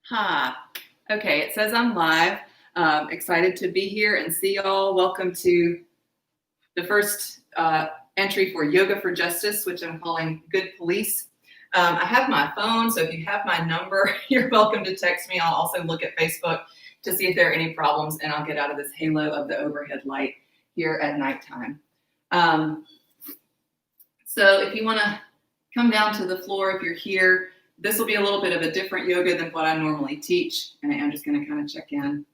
Hi. Okay, it says I'm live. Excited to be here and see y'all. Welcome to the first entry for Yoga for Justice, which I'm calling Good Police. I have my phone, so if you have my number, you're welcome to text me. I'll also look at Facebook to see if there are any problems, and I'll get out of this halo of the overhead light here at nighttime. So if you want to come down to the floor, if you're here, this will be a little bit of a different yoga than what I normally teach, and I'm just going to kind of check in.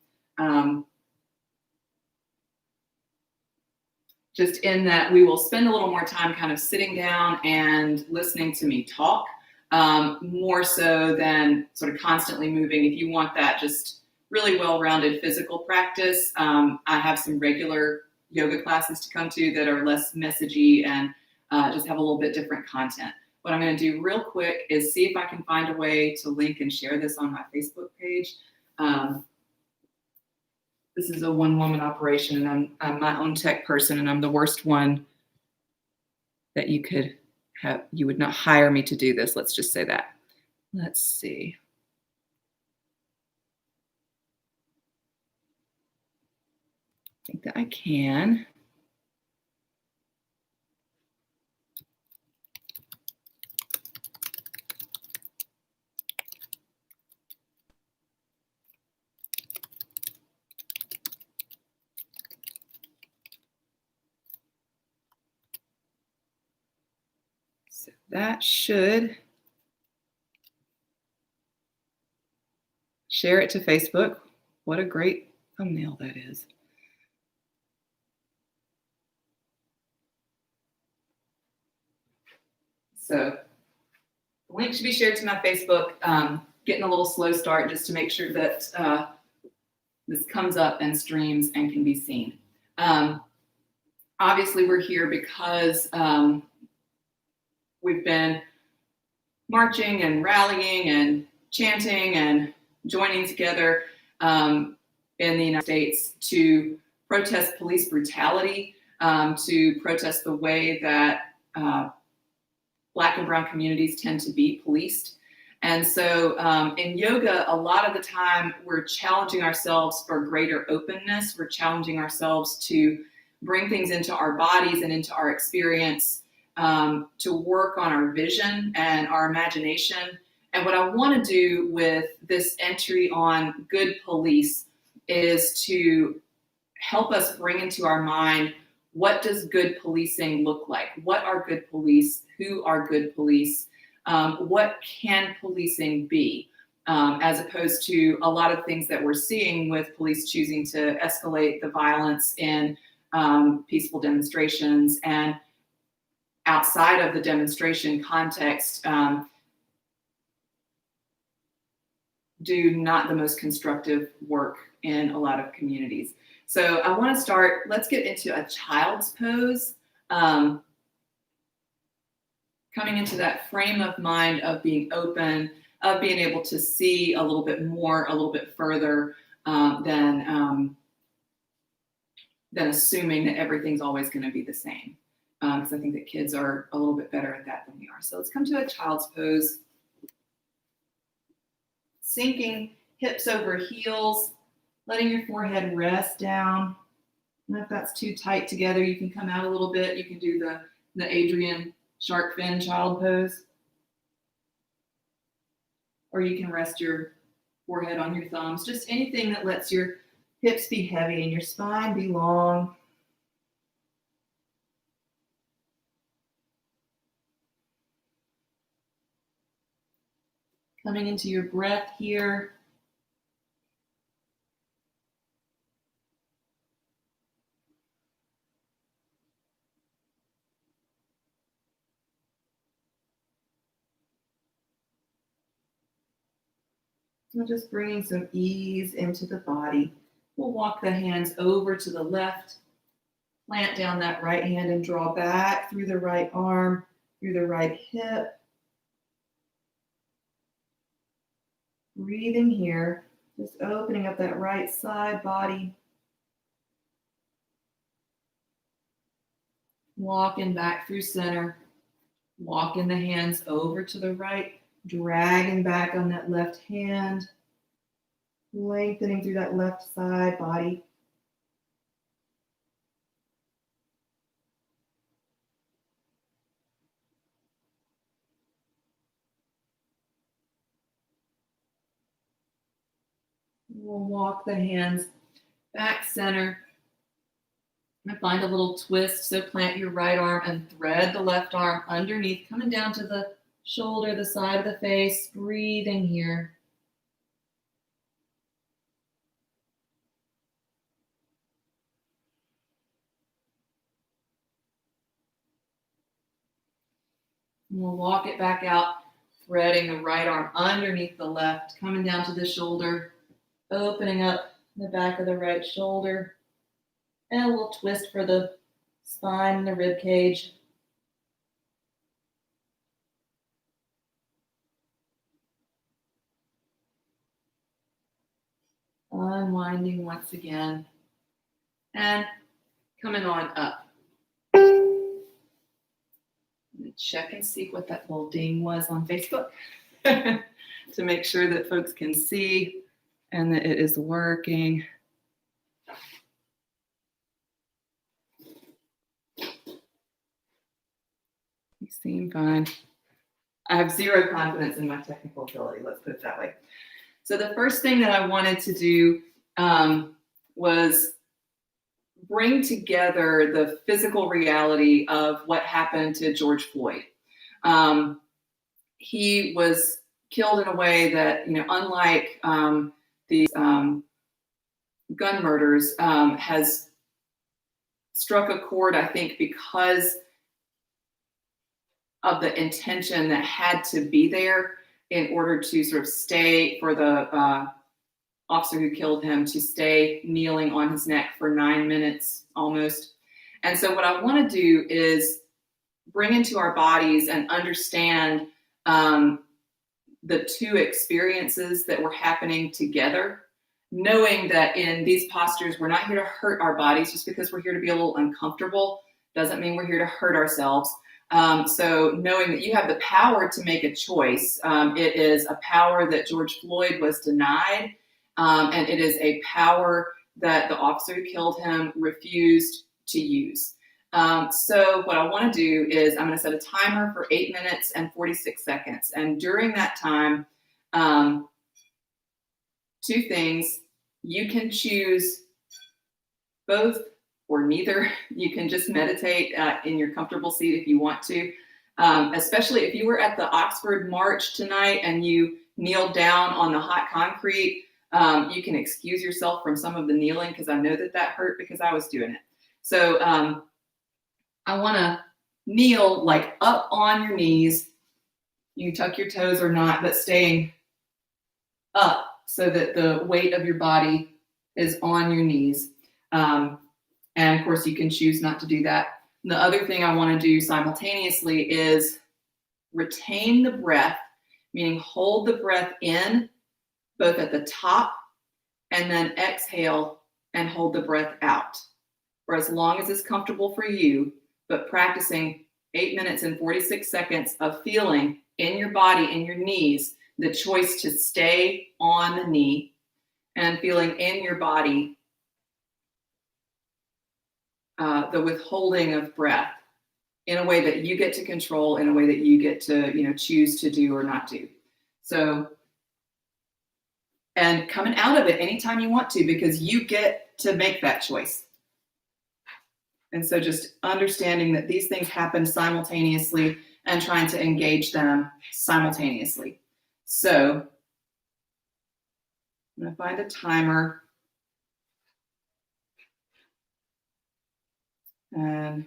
Just in that we will spend a little more time kind of sitting down and listening to me talk, more so than sort of constantly moving. If you want that just really well-rounded physical practice, I have some regular yoga classes to come to that are less messagey and just have a little bit different content. What I'm going to do real quick is see if I can find a way to link and share this on my Facebook page. This is a one-woman operation, and I'm my own tech person, and I'm the worst one that you could have. You would not hire me to do this. Let's just say that. Let's see. I think that I can. So that should share it to Facebook. What a great thumbnail that is. So the link should be shared to my Facebook. Getting a little slow start just to make sure that this comes up and streams and can be seen. Obviously, we're here because we've been marching and rallying and chanting and joining together in the United States to protest police brutality, to protest the way that Black and brown communities tend to be policed. And so in yoga, a lot of the time we're challenging ourselves for greater openness. We're challenging ourselves to bring things into our bodies and into our experience, to work on our vision and our imagination. And what I want to do with this entry on Good Police is to help us bring into our mind, what does good policing look like? What are good police? Who are good police? What can policing be? As opposed to a lot of things that we're seeing with police choosing to escalate the violence in peaceful demonstrations, and outside of the demonstration context, do not the most constructive work in a lot of communities. So I want to start, let's get into a child's pose. Coming into that frame of mind of being open, of being able to see a little bit more, a little bit further than assuming that everything's always going to be the same. Because I think that kids are a little bit better at that than we are. So let's come to a child's pose. Sinking hips over heels, letting your forehead rest down. And if that's too tight together, you can come out a little bit. You can do the Adrian shark fin child pose. Or you can rest your forehead on your thumbs. Just anything that lets your hips be heavy and your spine be long. Coming into your breath here. And just bringing some ease into the body. We'll walk the hands over to the left, plant down that right hand and draw back through the right arm, through the right hip. Breathing here, just opening up that right side body. Walking back through center, walking the hands over to the right, dragging back on that left hand, lengthening through that left side body. We'll walk the hands back center and find a little twist. So plant your right arm and thread the left arm underneath, coming down to the shoulder, the side of the face, breathing here. And we'll walk it back out, threading the right arm underneath the left, coming down to the shoulder, opening up the back of the right shoulder, and a little twist for the spine and the rib cage. Unwinding once again, and coming on up. Check and see what that little ding was on Facebook to make sure that folks can see and that it is working. You seem fine. I have zero confidence in my technical ability, let's put it that way. So the first thing that I wanted to do was bring together the physical reality of what happened to George Floyd. He was killed in a way that, unlike these gun murders, has struck a chord, I think, because of the intention that had to be there in order to sort of stay for the officer who killed him to stay kneeling on his neck for 9 minutes almost. And so what I want to do is bring into our bodies and understand the two experiences that were happening together, knowing that in these postures, we're not here to hurt our bodies. Just because we're here to be a little uncomfortable doesn't mean we're here to hurt ourselves. So knowing that you have the power to make a choice, it is a power that George Floyd was denied, and it is a power that the officer who killed him refused to use. So what I want to do is I'm going to set a timer for 8 minutes and 46 seconds. And during that time, two things: you can choose both or neither. You can just meditate in your comfortable seat if you want to, especially if you were at the Oxford March tonight and you kneeled down on the hot concrete. You can excuse yourself from some of the kneeling because I know that hurt because I was doing it. So I want to kneel like up on your knees. You can tuck your toes or not, but staying up so that the weight of your body is on your knees. And of course, you can choose not to do that. And the other thing I want to do simultaneously is retain the breath, meaning hold the breath in both at the top and then exhale and hold the breath out for as long as it's comfortable for you, but practicing 8 minutes and 46 seconds of feeling in your body, in your knees, the choice to stay on the knee, and feeling in your body the withholding of breath in a way that you get to control, in a way that you get to choose to do or not do. So, and coming out of it anytime you want to, because you get to make that choice. And so just understanding that these things happen simultaneously and trying to engage them simultaneously. So I'm going to find a timer and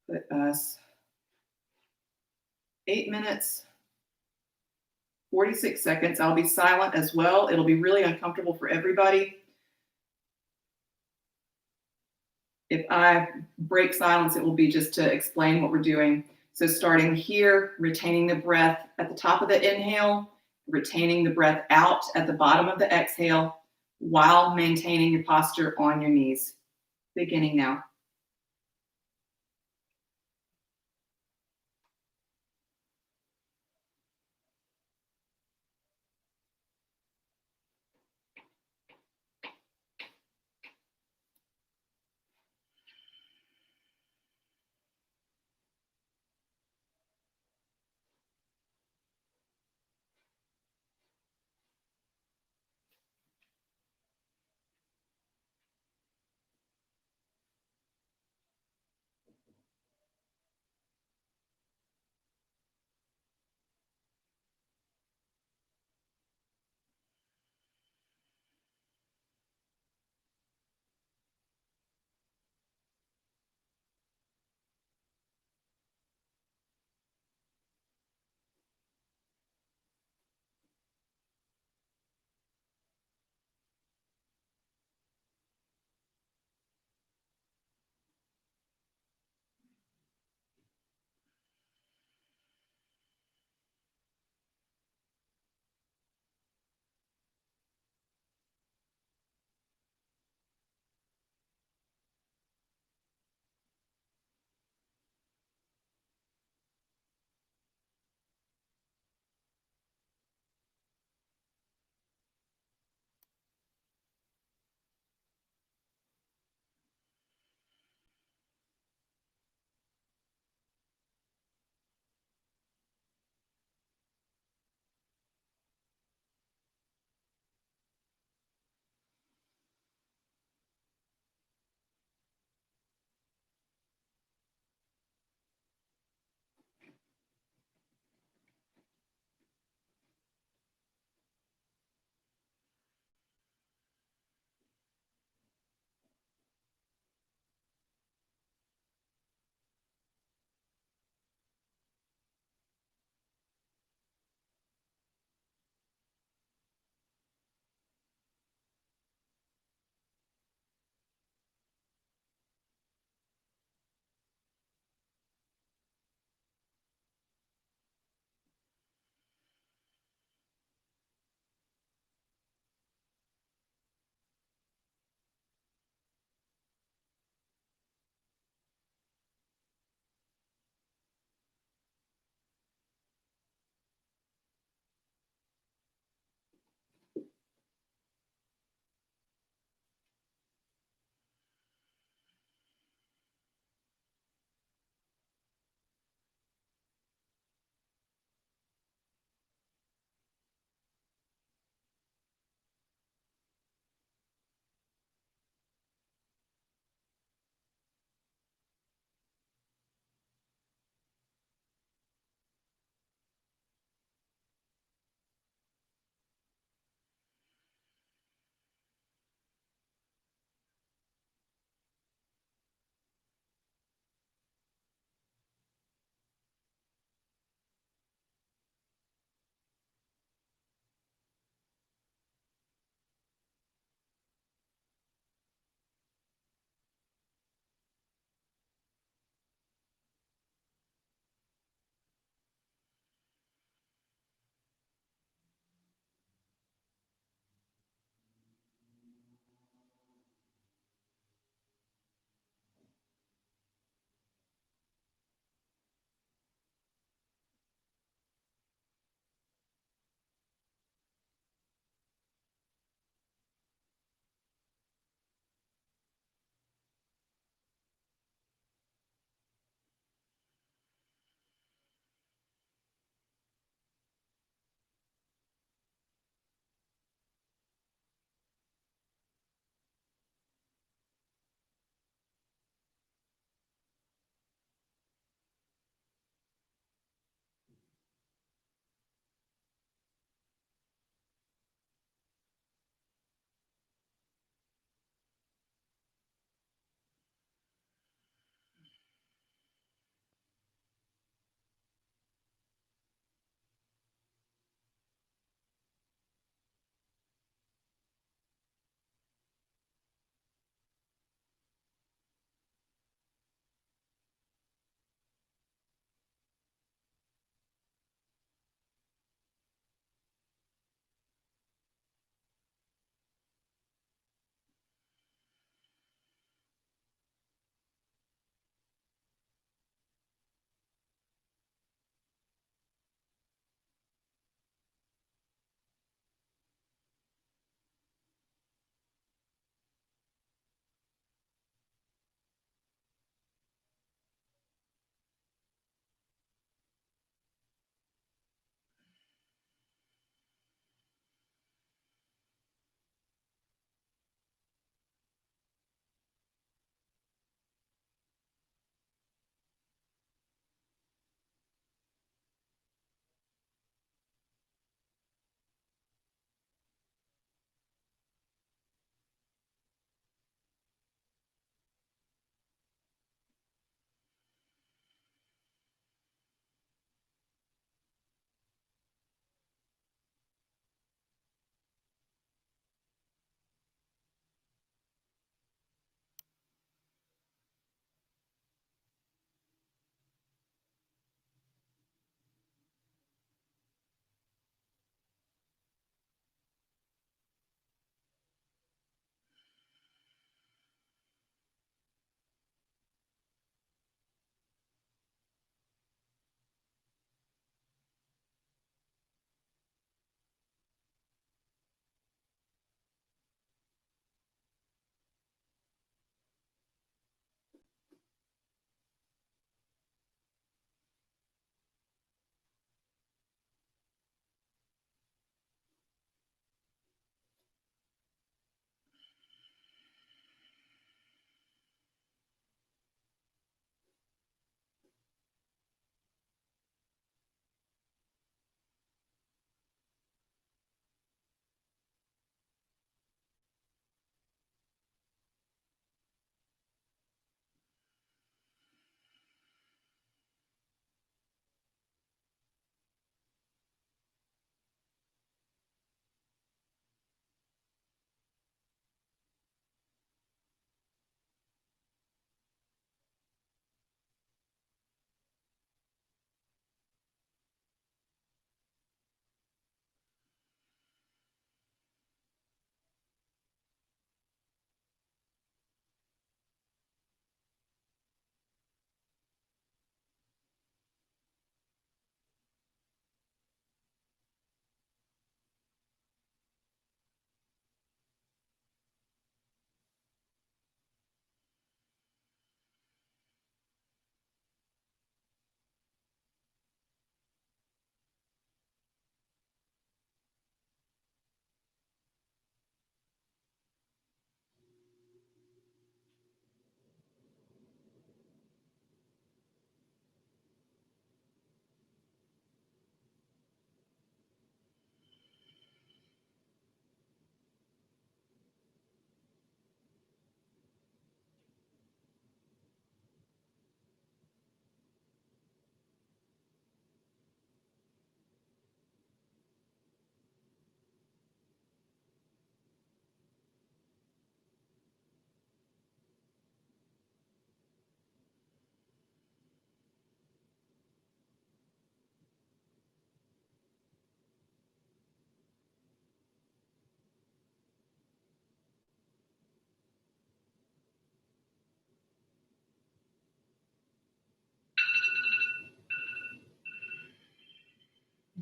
put us 8 minutes, 46 seconds. I'll be silent as well. It'll be really uncomfortable for everybody. If I break silence, it will be just to explain what we're doing. So starting here, retaining the breath at the top of the inhale, retaining the breath out at the bottom of the exhale, while maintaining your posture on your knees. Beginning now.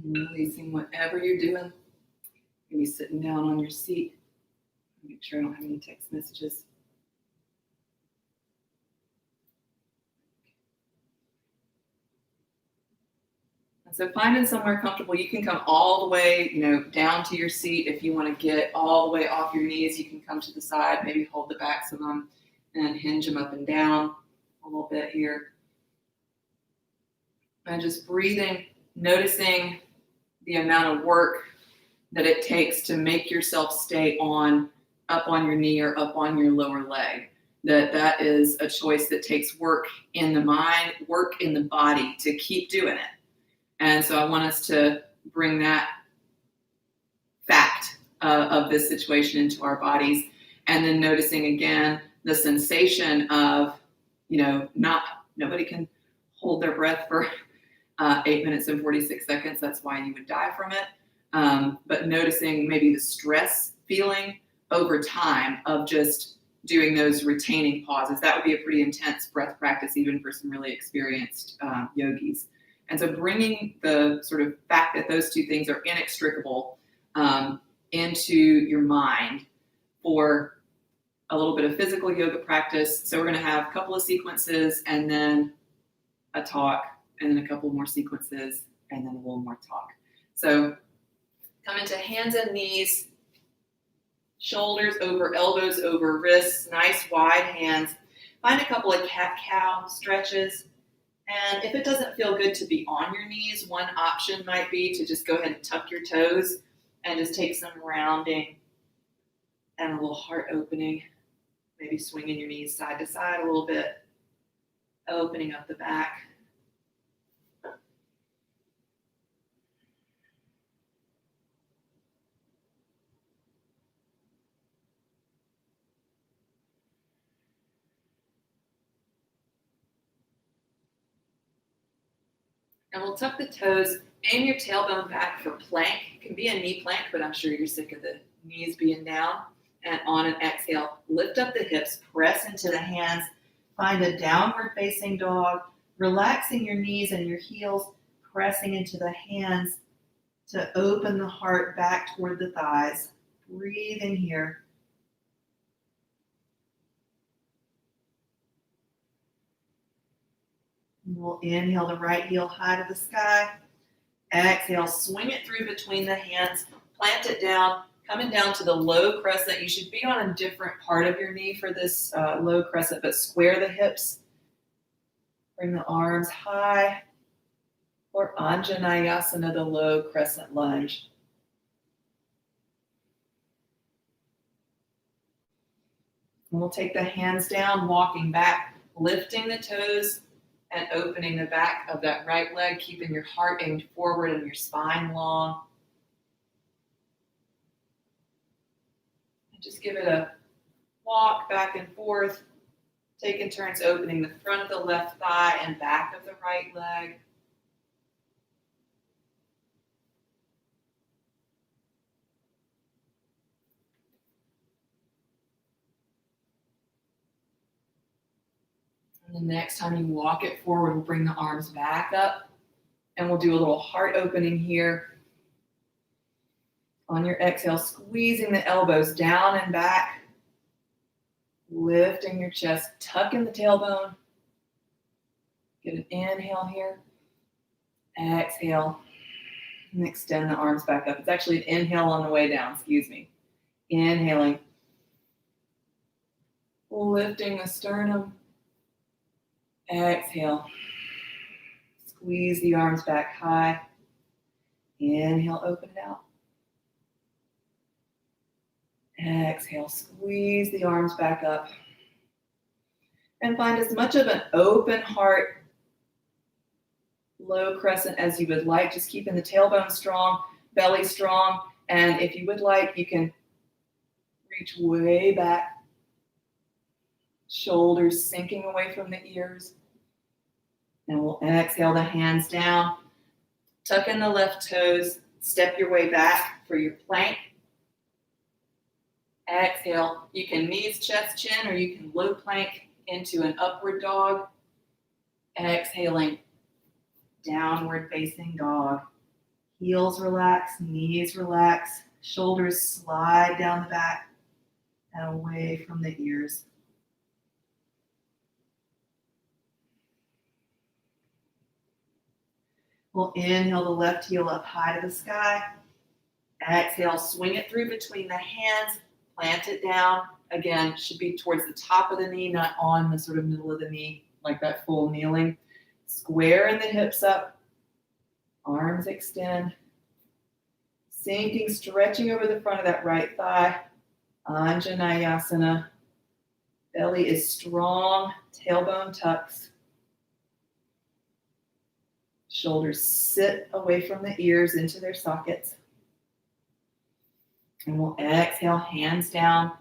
And releasing whatever you're doing. Maybe sitting down on your seat. Make sure I don't have any text messages. And so finding somewhere comfortable, you can come all the way, down to your seat. If you want to get all the way off your knees, you can come to the side, maybe hold the backs of them and hinge them up and down a little bit here. And just breathing, noticing the amount of work that it takes to make yourself stay up on your knee or up on your lower leg. That is a choice that takes work in the mind, work in the body to keep doing it. And so I want us to bring that fact of this situation into our bodies, and then noticing again the sensation of, nobody can hold their breath for 8 minutes and 46 seconds. That's why you would die from it. But noticing maybe the stress feeling over time of just doing those retaining pauses. That would be a pretty intense breath practice, even for some really experienced yogis. And so bringing the sort of fact that those two things are inextricable into your mind for a little bit of physical yoga practice. So we're going to have a couple of sequences and then a talk, and then a couple more sequences and then a little more talk. So come into hands and knees, shoulders over, elbows over, wrists, nice wide hands. Find a couple of cat-cow stretches. And if it doesn't feel good to be on your knees, one option might be to just go ahead and tuck your toes and just take some rounding and a little heart opening. Maybe swinging your knees side to side a little bit, opening up the back. And we'll tuck the toes, aim your tailbone back for plank. It can be a knee plank, but I'm sure you're sick of the knees being down. And on an exhale, lift up the hips, press into the hands, find a downward facing dog, relaxing your knees and your heels, pressing into the hands to open the heart back toward the thighs. Breathe in here. We'll inhale the right heel high to the sky. Exhale, swing it through between the hands, plant it down, coming down to the low crescent. You should be on a different part of your knee for this low crescent, but square the hips. Bring the arms high, or Anjaneyasana, the low crescent lunge. And we'll take the hands down, walking back, lifting the toes, and opening the back of that right leg, keeping your heart aimed forward and your spine long. And just give it a walk back and forth, taking turns opening the front of the left thigh and back of the right leg. And the next time you walk it forward, we'll bring the arms back up and we'll do a little heart opening here. On your exhale, squeezing the elbows down and back, lifting your chest, tucking the tailbone. Get an inhale here. Exhale, and extend the arms back up. It's actually an inhale on the way down, Inhaling, lifting the sternum. Exhale, squeeze the arms back high. Inhale, open it out. Exhale, squeeze the arms back up. And find as much of an open heart, low crescent as you would like, just keeping the tailbone strong, belly strong. And if you would like, you can reach way back, shoulders sinking away from the ears. And we'll exhale the hands down, tuck in the left toes, step your way back for your plank. Exhale, you can knees, chest, chin, or you can low plank into an upward dog. Exhaling, downward facing dog. Heels relax, knees relax, shoulders slide down the back and away from the ears. We'll inhale the left heel up high to the sky. Exhale, swing it through between the hands, plant it down. Again, should be towards the top of the knee, not on the sort of middle of the knee, like that full kneeling. Square the hips up, arms extend. Sinking, stretching over the front of that right thigh. Anjaneyasana. Belly is strong, tailbone tucks. Shoulders sit away from the ears into their sockets. And we'll exhale, hands down,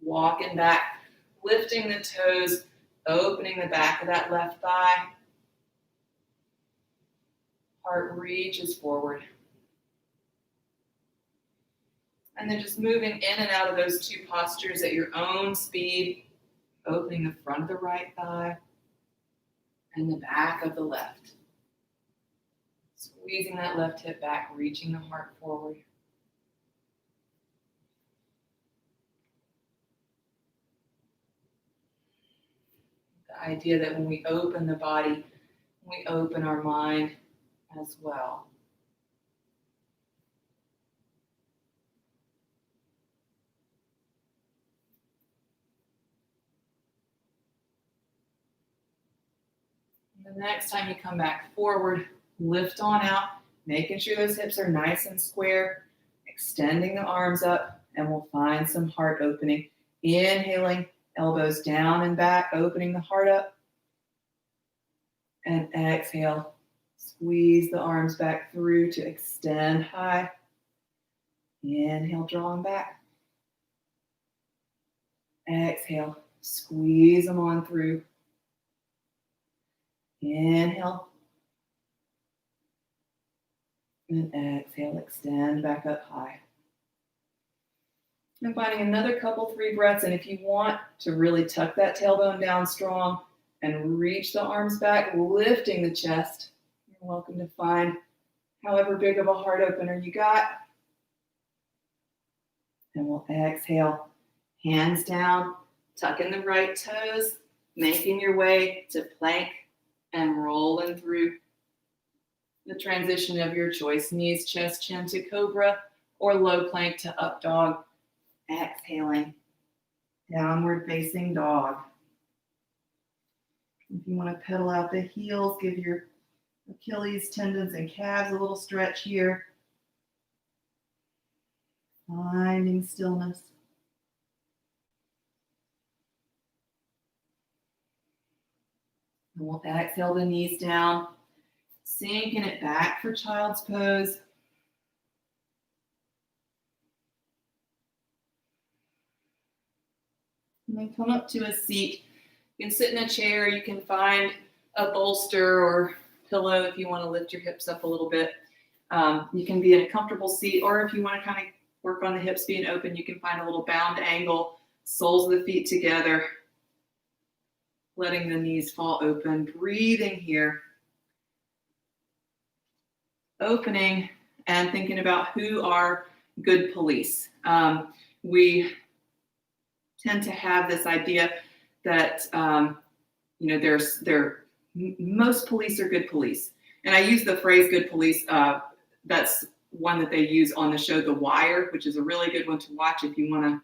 walking back, lifting the toes, opening the back of that left thigh. Heart reaches forward. And then just moving in and out of those two postures at your own speed, opening the front of the right thigh and the back of the left. Squeezing that left hip back, reaching the heart forward. The idea that when we open the body, we open our mind as well. The next time you come back forward, lift on out, making sure those hips are nice and square, extending the arms up, and we'll find some heart opening. Inhaling, elbows down and back, opening the heart up. And exhale, squeeze the arms back through to extend high. Inhale, draw them back. Exhale, squeeze them on through. Inhale. And exhale, extend back up high. And finding another couple, 3 breaths. And if you want to really tuck that tailbone down strong and reach the arms back, lifting the chest, you're welcome to find however big of a heart opener you got. And we'll exhale, hands down, tucking the right toes, making your way to plank and rolling through the transition of your choice. Knees, chest, chin to cobra, or low plank to up dog. Exhaling, downward facing dog. If you want to pedal out the heels, give your Achilles tendons and calves a little stretch here. Finding stillness. And we'll exhale the knees down, sinking it back for child's pose. And then come up to a seat. You can sit in a chair. You can find a bolster or pillow if you want to lift your hips up a little bit. You can be in a comfortable seat, or if you want to kind of work on the hips being open, you can find a little bound angle, soles of the feet together, letting the knees fall open, breathing here, opening and thinking about who are good police. We tend to have this idea that most police are good police, and I use the phrase "good police." That's one that they use on the show The Wire, which is a really good one to watch if you want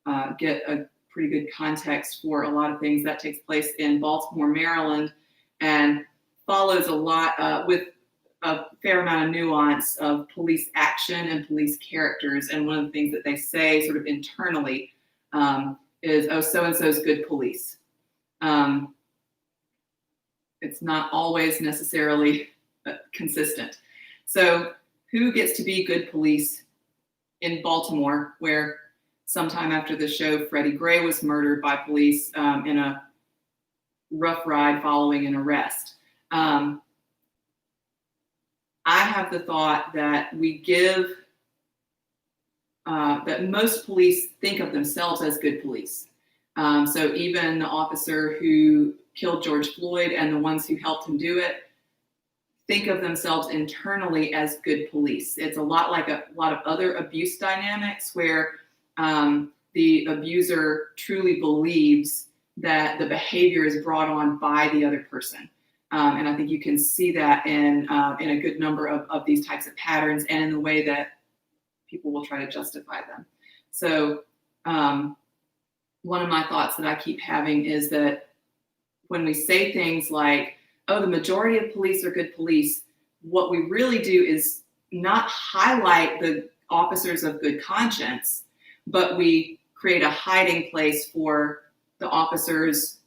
to get a pretty good context for a lot of things. That takes place in Baltimore, Maryland, and follows a lot with a fair amount of nuance of police action and police characters. And one of the things that they say sort of internally is, oh, so-and-so's good police. It's not always necessarily consistent. So who gets to be good police in Baltimore, where sometime after the show, Freddie Gray was murdered by police in a rough ride following an arrest? I have the thought that we give, that most police think of themselves as good police. So even the officer who killed George Floyd and the ones who helped him do it think of themselves internally as good police. It's a lot like a lot of other abuse dynamics where the abuser truly believes that the behavior is brought on by the other person. And I think you can see that in a good number of these types of patterns and in the way that people will try to justify them. So one of my thoughts that I keep having is that when we say things like, oh, the majority of police are good police, what we really do is not highlight the officers of good conscience, but we create a hiding place for the officers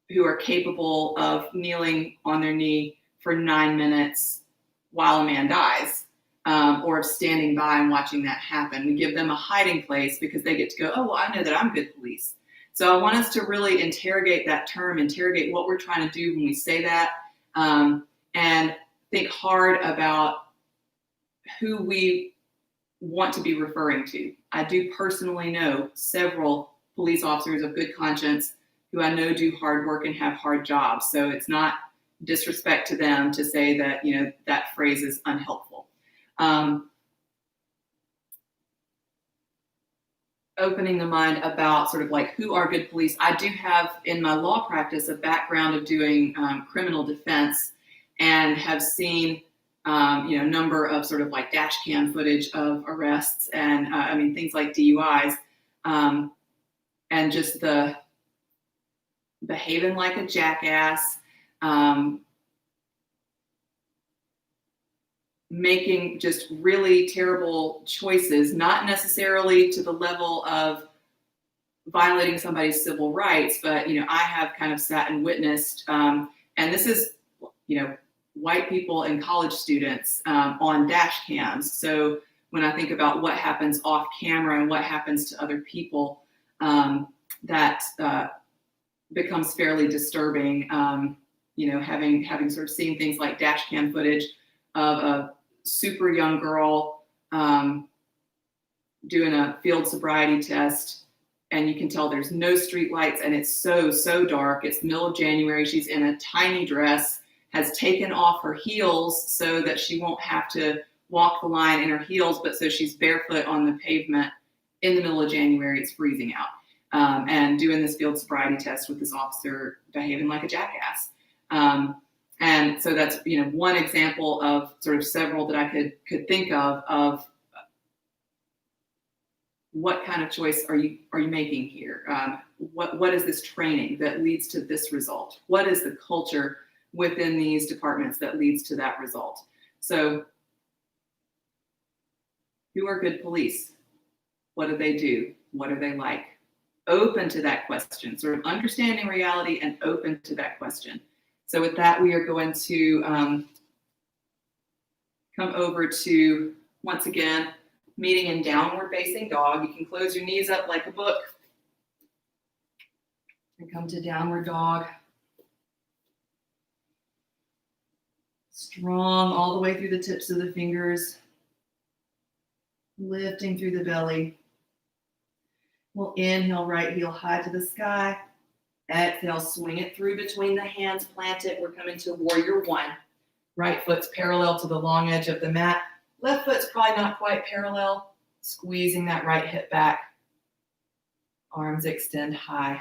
who are capable of kneeling on their knee for 9 minutes while a man dies, or of standing by and watching that happen. We give them a hiding place because they get to go, oh, well, I know that I'm good police. So I want us to really interrogate that term, interrogate what we're trying to do when we say that, and think hard about who we want to be referring to. I do personally know several police officers of good conscience who I know do hard work and have hard jobs. So it's not disrespect to them to say that, you know, that phrase is unhelpful. Opening the mind about sort of like who are good police. I do have in my law practice a background of doing criminal defense and have seen a number of sort of like dash cam footage of arrests and things like DUIs, and just the behaving like a jackass, making just really terrible choices, not necessarily to the level of violating somebody's civil rights, but, you know, I have kind of sat and witnessed, and this is, you know, white people and college students on dash cams. So when I think about what happens off camera and what happens to other people, that becomes fairly disturbing. Having sort of seen things like dash cam footage of a super young girl doing a field sobriety test, and you can tell there's no street lights and it's so dark. It's middle of January. She's in a tiny dress, has taken off her heels so that she won't have to walk the line in her heels, but so she's barefoot on the pavement in the middle of January. It's freezing out, and doing this field sobriety test with this officer behaving like a jackass. And so that's, you know, one example of sort of several that I could think of what kind of choice are you making here? What is this training that leads to this result? What is the culture within these departments that leads to that result? So who are good police? What do they do? What are they like? Open to that question, sort of understanding reality and open to that question. So with that, we are going to come over to, once again, meeting in downward facing dog. You can close your knees up like a book and come to downward dog. Strong all the way through the tips of the fingers, lifting through the belly. We'll inhale, right heel high to the sky. Exhale, swing it through between the hands, plant it. We're coming to warrior one. Right foot's parallel to the long edge of the mat. Left foot's probably not quite parallel. Squeezing that right hip back. Arms extend high.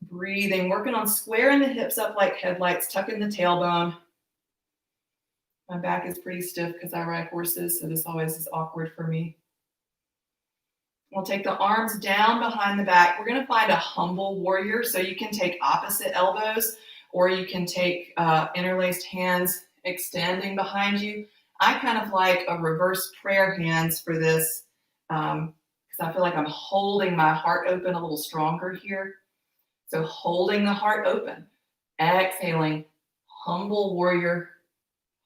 Breathing, working on squaring the hips up like headlights, tucking the tailbone. My back is pretty stiff because I ride horses, so this always is awkward for me. We'll take the arms down behind the back. We're going to find a humble warrior. So you can take opposite elbows, or you can take interlaced hands extending behind you. I kind of like a reverse prayer hands for this, because I feel like I'm holding my heart open a little stronger here. So holding the heart open, exhaling, humble warrior,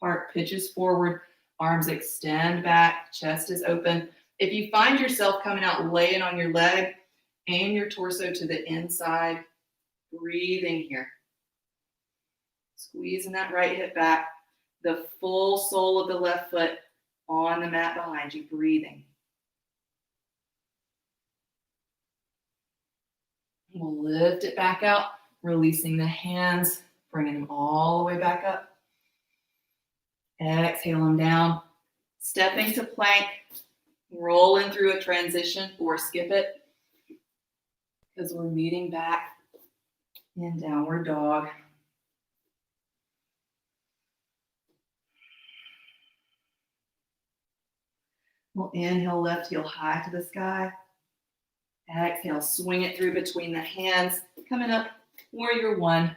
heart pitches forward, arms extend back, chest is open. If you find yourself coming out laying on your leg, aim your torso to the inside, breathing here. Squeezing that right hip back, the full sole of the left foot on the mat behind you, breathing. We'll lift it back out, releasing the hands, Bringing them all the way back up. Exhale them down. Stepping to plank. Rolling through a transition or skip it because we're meeting back in downward dog. We'll inhale left heel high to the sky. Exhale, swing it through between the hands. Coming up, warrior one.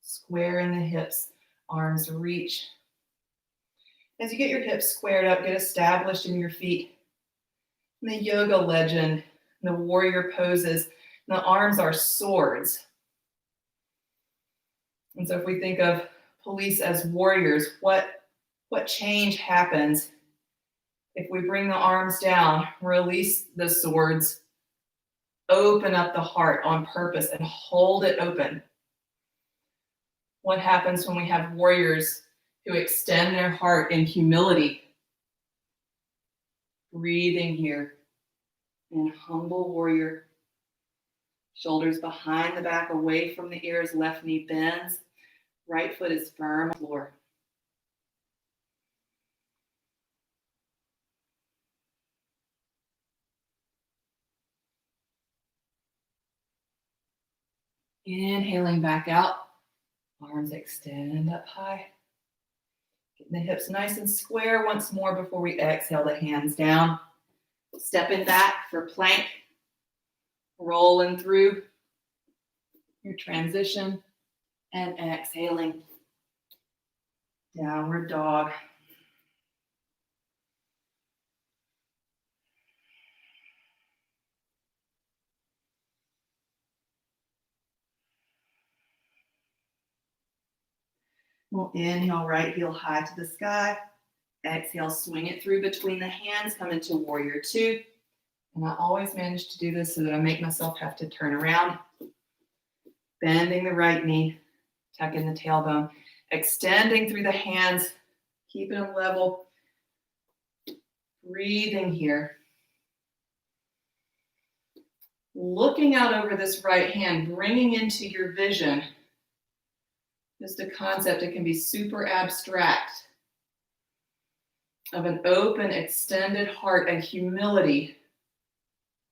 Square in the hips, arms reach. As you get your hips squared up, get established in your feet. In the yoga legend, the warrior poses, the arms are swords. And so if we think of police as warriors, what change happens if we bring the arms down, release the swords, open up the heart on purpose and hold it open? What happens when we have warriors who extend their heart in humility? Breathing here in humble warrior. Shoulders behind the back, away from the ears, left knee bends. Right foot is firm on the floor. Inhaling back out. Arms extend up high. Getting the hips nice and square once more before we exhale the hands down. Stepping back for plank. Rolling through your transition and exhaling. Downward dog. We'll inhale right heel high to the sky. Exhale, swing it through between the hands, come into warrior two. And I always manage to do this so that I make myself have to turn around. Bending the right knee, tucking the tailbone, extending through the hands, keeping them level. Breathing here. Looking out over this right hand, bringing into your vision just a concept, it can be super abstract, of an open, extended heart and humility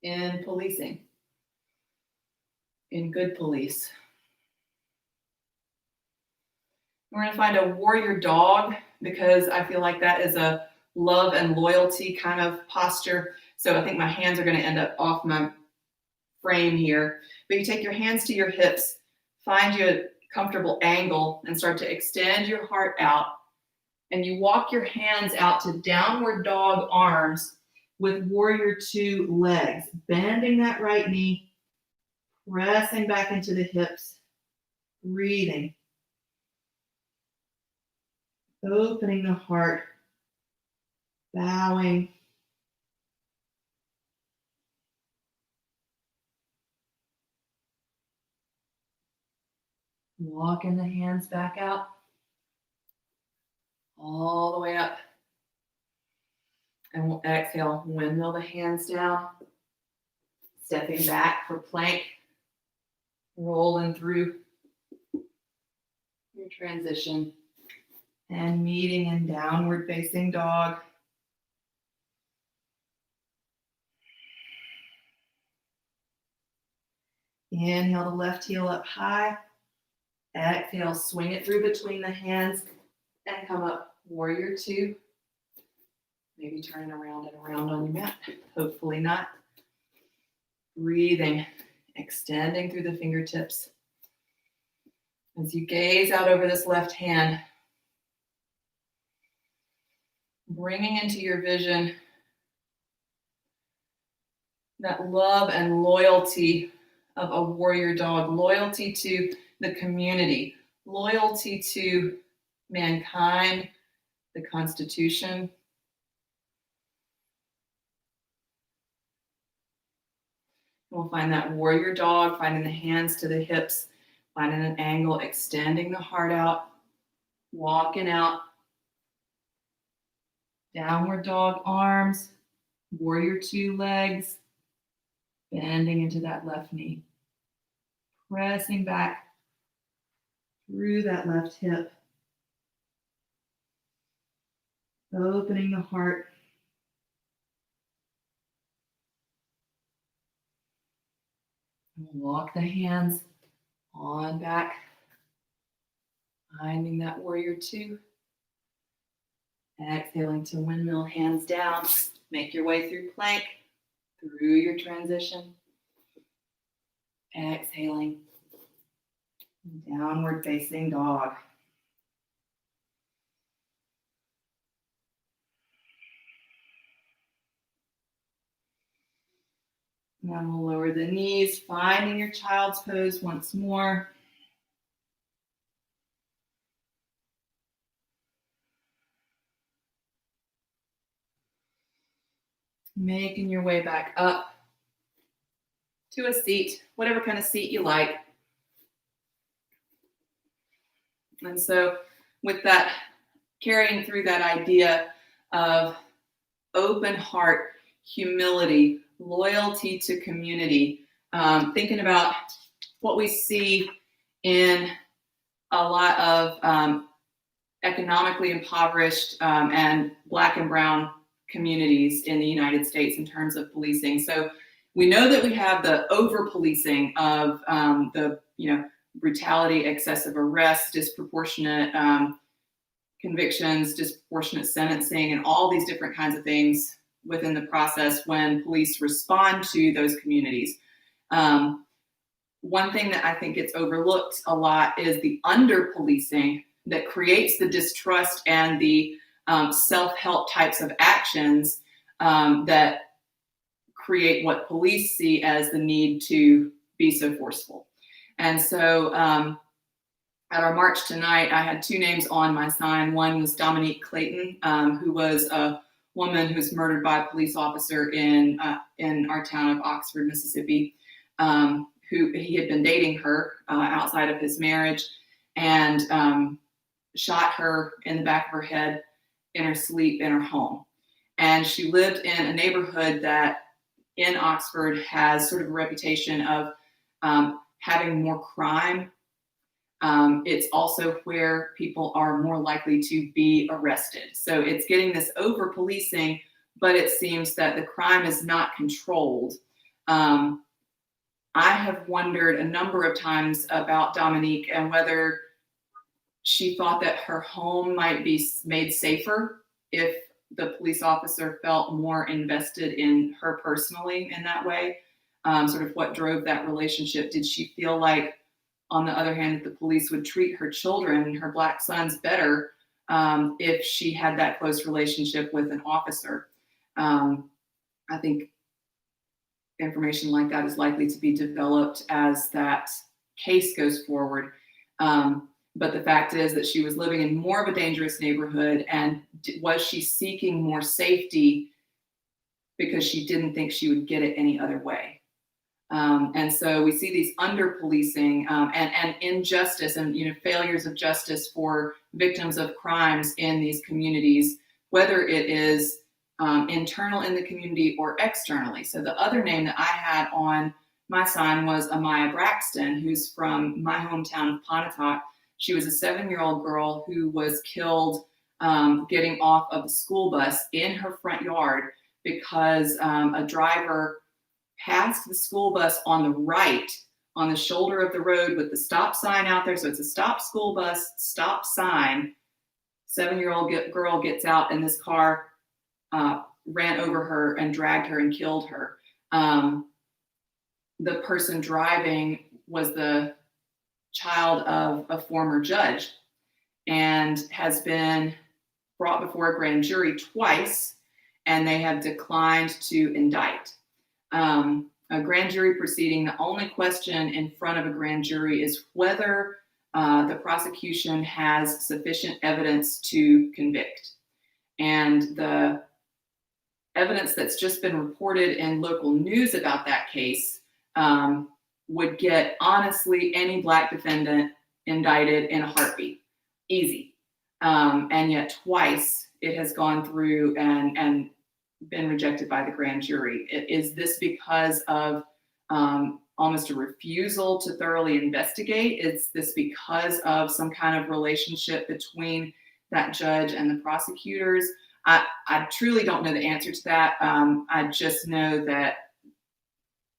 in policing, in good police. We're going to find a warrior dog because I feel like that is a love and loyalty kind of posture. So I think my hands are going to end up off my frame here. But you take your hands to your hips, find you a comfortable angle and start to extend your heart out. And you walk your hands out to downward dog arms with warrior two legs, bending that right knee, pressing back into the hips, breathing, opening the heart, bowing. Walking the hands back out, all the way up. And we'll exhale, windmill the hands down, stepping back for plank, rolling through your transition, and meeting in downward facing dog. Inhale the left heel up high. Exhale, swing it through between the hands and come up, warrior two. Maybe turning around and around on your mat. Hopefully not. Breathing, extending through the fingertips. As you gaze out over this left hand, bringing into your vision that love and loyalty of a warrior dog, loyalty to the community, loyalty to mankind, the Constitution. We'll find that warrior dog, finding the hands to the hips, finding an angle, extending the heart out, walking out. Downward dog arms, warrior two legs, bending into that left knee. Pressing back, through that left hip, opening the heart. Walk the hands on back, finding that warrior two. Exhaling to windmill, hands down. Make your way through plank, through your transition. Exhaling, downward facing dog. Now we'll lower the knees, finding your child's pose once more. Making your way back up to a seat, whatever kind of seat you like. And so with that, carrying through that idea of open heart, humility, loyalty to community, thinking about what we see in a lot of economically impoverished and Black and brown communities in the United States in terms of policing. So we know that we have the over-policing of the brutality, excessive arrests, disproportionate convictions, disproportionate sentencing, and all these different kinds of things within the process when police respond to those communities. One thing that I think gets overlooked a lot is the under-policing that creates the distrust and the self-help types of actions that create what police see as the need to be so forceful. And so at our march tonight, I had two names on my sign. One was Dominique Clayton, who was a woman who was murdered by a police officer in our town of Oxford, Mississippi, who he had been dating her outside of his marriage and shot her in the back of her head in her sleep in her home. And she lived in a neighborhood that in Oxford has sort of a reputation of having more crime. It's also where people are more likely to be arrested. So it's getting this over policing, but it seems that the crime is not controlled. I have wondered a number of times about Dominique and whether she thought that her home might be made safer if the police officer felt more invested in her personally in that way. Sort of what drove that relationship. Did she feel like, on the other hand, that the police would treat her children, her Black sons, better if she had that close relationship with an officer? I think information like that is likely to be developed as that case goes forward. But the fact is that she was living in more of a dangerous neighborhood, and was she seeking more safety because she didn't think she would get it any other way? And so we see these under-policing and injustice and failures of justice for victims of crimes in these communities, whether it is internal in the community or externally. So the other name that I had on my sign was Amaya Braxton, who's from my hometown of Pontotoc. She was a 7-year-old girl who was killed getting off of a school bus in her front yard because a driver passed the school bus on the right on the shoulder of the road with the stop sign out there. So it's a stop school bus, stop sign. 7-year-old girl gets out and this car ran over her and dragged her and killed her. The person driving was the child of a former judge and has been brought before a grand jury twice, and they have declined to indict. A grand jury proceeding, the only question in front of a grand jury is whether the prosecution has sufficient evidence to convict. And the evidence that's just been reported in local news about that case would get, honestly, any Black defendant indicted in a heartbeat. Easy. And yet twice it has gone through and been rejected by the grand jury. Is this because of almost a refusal to thoroughly investigate? Is this because of some kind of relationship between that judge and the prosecutors? I truly don't know the answer to that. I just know that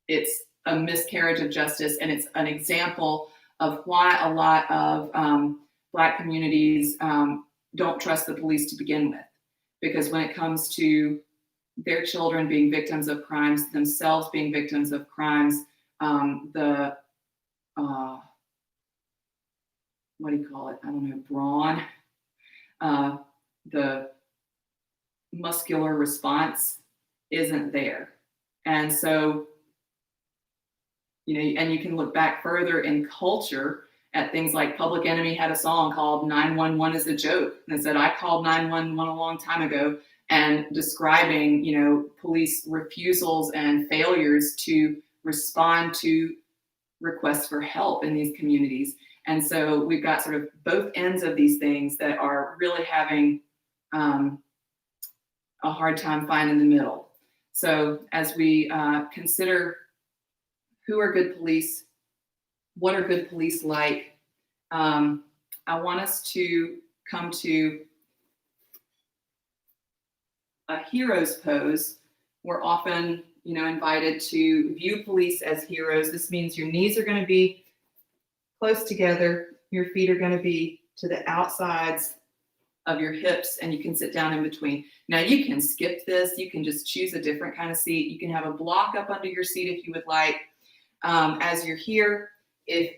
it's a miscarriage of justice, and it's an example of why a lot of Black communities don't trust the police to begin with. Because when it comes to their children being victims of crimes, themselves being victims of crimes, the what do you call it? I don't know, brawn, the muscular response isn't there. And so, and you can look back further in culture at things like Public Enemy had a song called 911 is a Joke. And it said, I called 911 a long time ago, and describing, police refusals and failures to respond to requests for help in these communities. And so we've got sort of both ends of these things that are really having a hard time finding the middle. So as we consider who are good police, what are good police like, I want us to come to a hero's pose. We're often, invited to view police as heroes. This means your knees are going to be close together, your feet are going to be to the outsides of your hips, and you can sit down in between. Now you can skip this. You can just choose a different kind of seat. You can have a block up under your seat if you would like. As you're here, if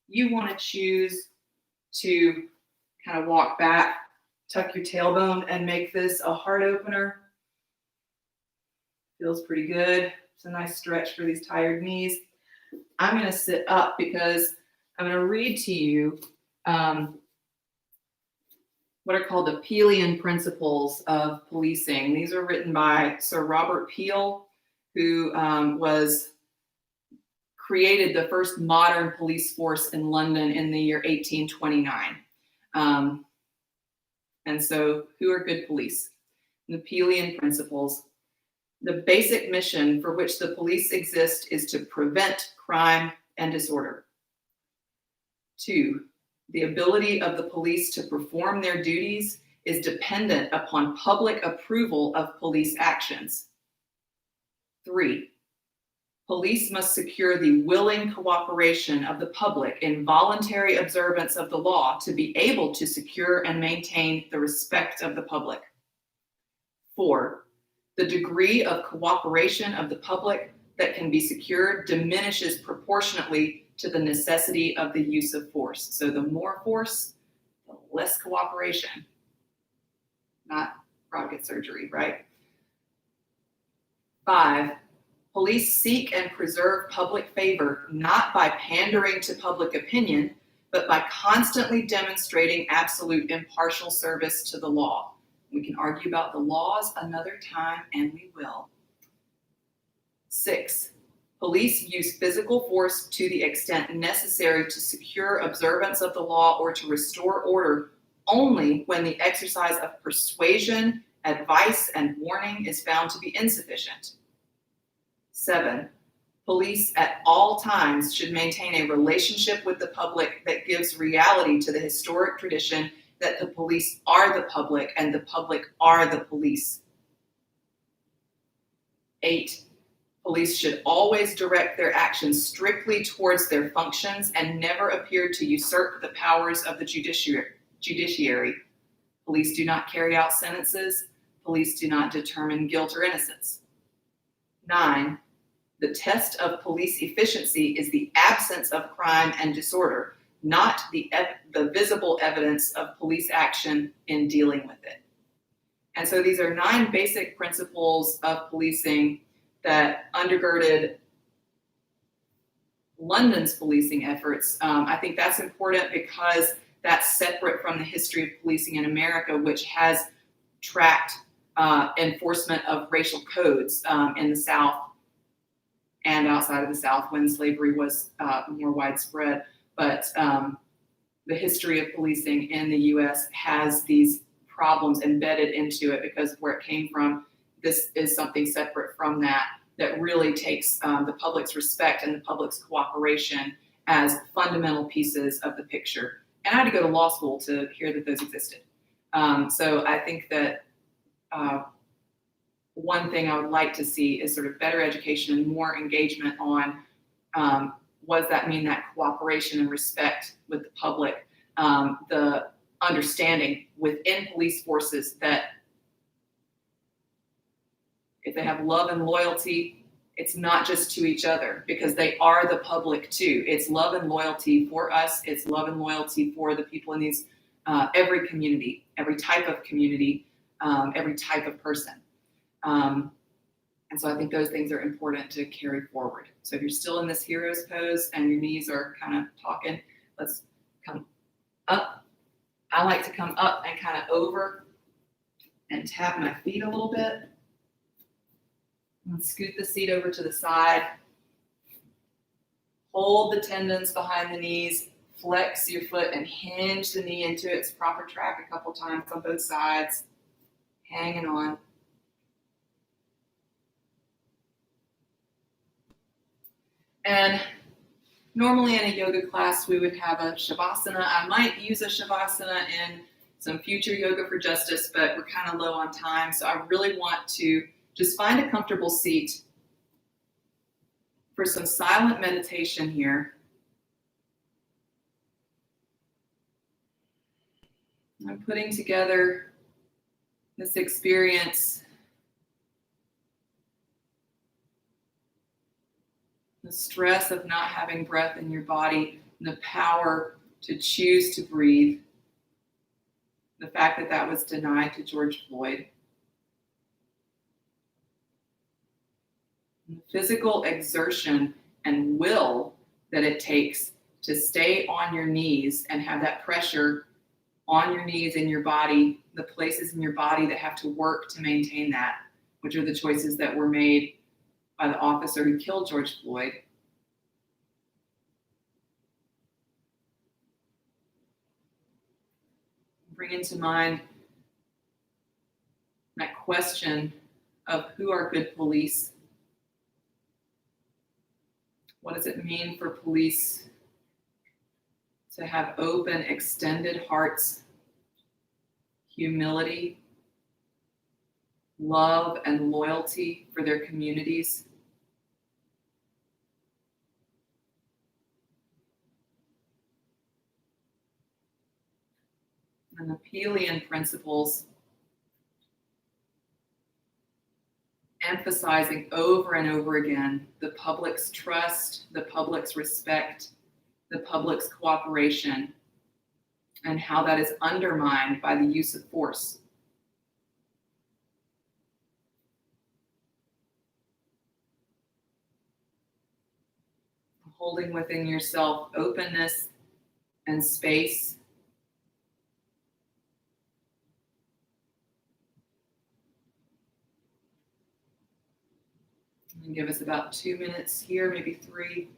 you want to choose to kind of walk back, tuck your tailbone, and make this a heart opener, feels pretty good. It's a nice stretch for these tired knees. I'm going to sit up because I'm going to read to you what are called the Peelian principles of policing. These are written by Sir Robert Peel, who created the first modern police force in London in the year 1829. And so, who are good police? The Peelian principles. The basic mission for which the police exist is to prevent crime and disorder. 2, the ability of the police to perform their duties is dependent upon public approval of police actions. 3, police must secure the willing cooperation of the public in voluntary observance of the law to be able to secure and maintain the respect of the public. 4, the degree of cooperation of the public that can be secured diminishes proportionately to the necessity of the use of force. So the more force, the less cooperation. Not rocket surgery, right? 5, police seek and preserve public favor not by pandering to public opinion, but by constantly demonstrating absolute impartial service to the law. We can argue about the laws another time, and we will. 6, police use physical force to the extent necessary to secure observance of the law or to restore order only when the exercise of persuasion, advice, and warning is found to be insufficient. 7, police at all times should maintain a relationship with the public that gives reality to the historic tradition that the police are the public and the public are the police. 8, police should always direct their actions strictly towards their functions and never appear to usurp the powers of the judiciary. Police do not carry out sentences. Police do not determine guilt or innocence. 9, the test of police efficiency is the absence of crime and disorder, not the visible evidence of police action in dealing with it. And so these are 9 basic principles of policing that undergirded London's policing efforts. I think that's important because that's separate from the history of policing in America, which has tracked enforcement of racial codes in the South and outside of the South when slavery was more widespread. But the history of policing in the U.S. has these problems embedded into it because of where it came from. This is something separate from that. that really takes the public's respect and the public's cooperation as fundamental pieces of the picture. And I had to go to law school to hear that those existed. So I think that one thing I would like to see is sort of better education and more engagement on what does that mean, that cooperation and respect with the public, the understanding within police forces that if they have love and loyalty, it's not just to each other, because they are the public too. It's love and loyalty for us. It's love and loyalty for the people in these, every community, every type of community, every type of person. And so I think those things are important to carry forward. So if you're still in this hero's pose and your knees are kind of talking, let's come up. I like to come up and kind of over and tap my feet a little bit. And scoot the seat over to the side. Hold the tendons behind the knees. Flex your foot and hinge the knee into its proper track a couple times on both sides. Hanging on. And normally in a yoga class, we would have a Shavasana. I might use a Shavasana in some future Yoga for Justice, but we're kind of low on time. So I really want to just find a comfortable seat for some silent meditation here. I'm putting together this experience, the stress of not having breath in your body, and the power to choose to breathe, the fact that that was denied to George Floyd. The physical exertion and will that it takes to stay on your knees and have that pressure on your knees in your body, the places in your body that have to work to maintain that, which are the choices that were made by the officer who killed George Floyd. Bring into mind that question of who are good police. What does it mean for police to have open, extended hearts, humility, love, and loyalty for their communities? And the Pelian principles, emphasizing over and over again the public's trust, the public's respect, the public's cooperation, and how that is undermined by the use of force. Holding within yourself openness and space. And give us about 2 minutes here, maybe 3.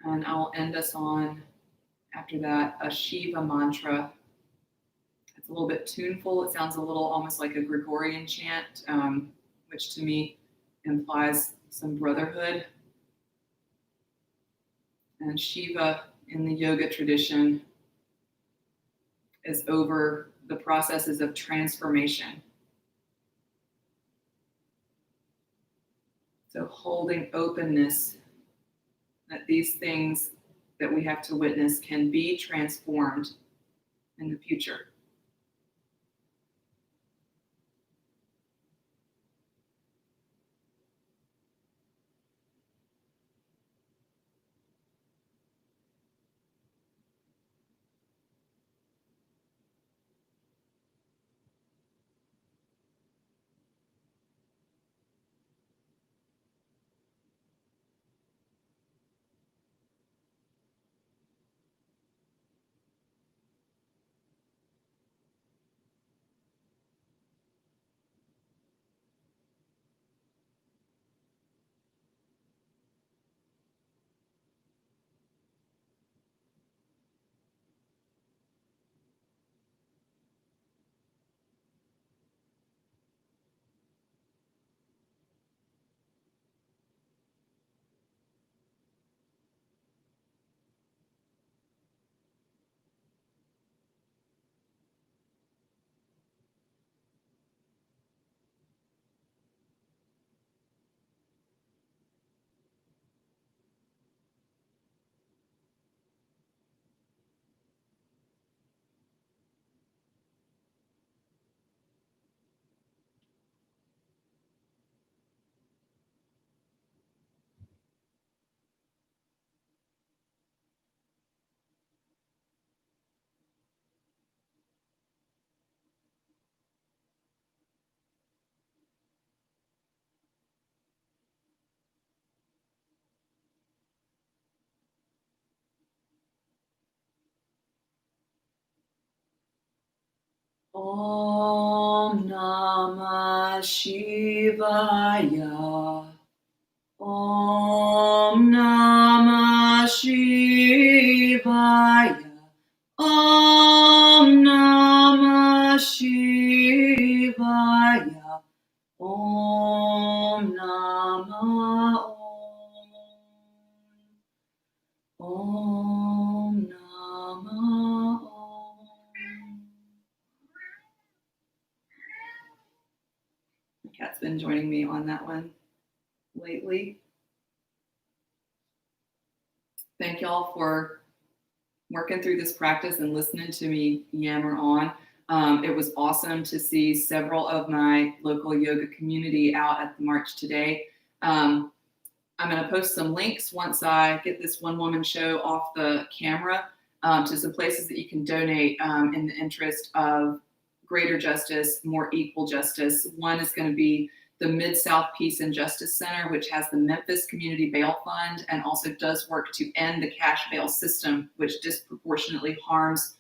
And I'll end us on, after that, a Shiva mantra. It's a little bit tuneful. It sounds a little almost like a Gregorian chant, which to me implies some brotherhood. And Shiva in the yoga tradition is over the processes of transformation. So holding openness that these things that we have to witness can be transformed in the future. Om Namah Shivaya. Om Namah Shivaya. Om Namah Shivaya. Om Namah Om. Om Namah Om. My cat's been joining me on that one lately. Thank y'all for working through this practice and listening to me yammer on. It was awesome to see several of my local yoga community out at the march today. I'm going to post some links once I get this one woman show off the camera to some places that you can donate in the interest of greater justice, more equal justice. One is going to be the Mid-South Peace and Justice Center, which has the Memphis Community Bail Fund and also does work to end the cash bail system, which disproportionately harms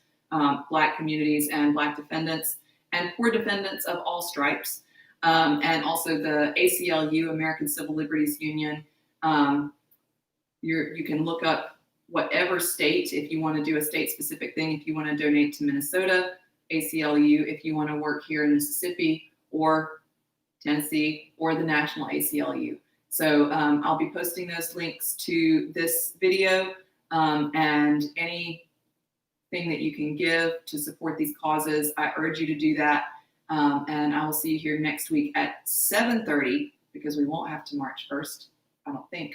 Black communities and Black defendants and poor defendants of all stripes. And also the ACLU, American Civil Liberties Union. You can look up whatever state, if you want to do a state-specific thing, if you want to donate to Minnesota, ACLU, if you want to work here in Mississippi or Tennessee or the National ACLU. So I'll be posting those links to this video and anything that you can give to support these causes. I urge you to do that. And I will see you here next week at 7:30 because we won't have to march first, I don't think.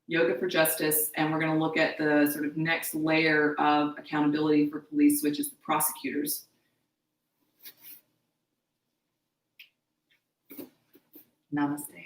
Yoga for Justice, and we're going to look at the sort of next layer of accountability for police, which is the prosecutors. Namaste.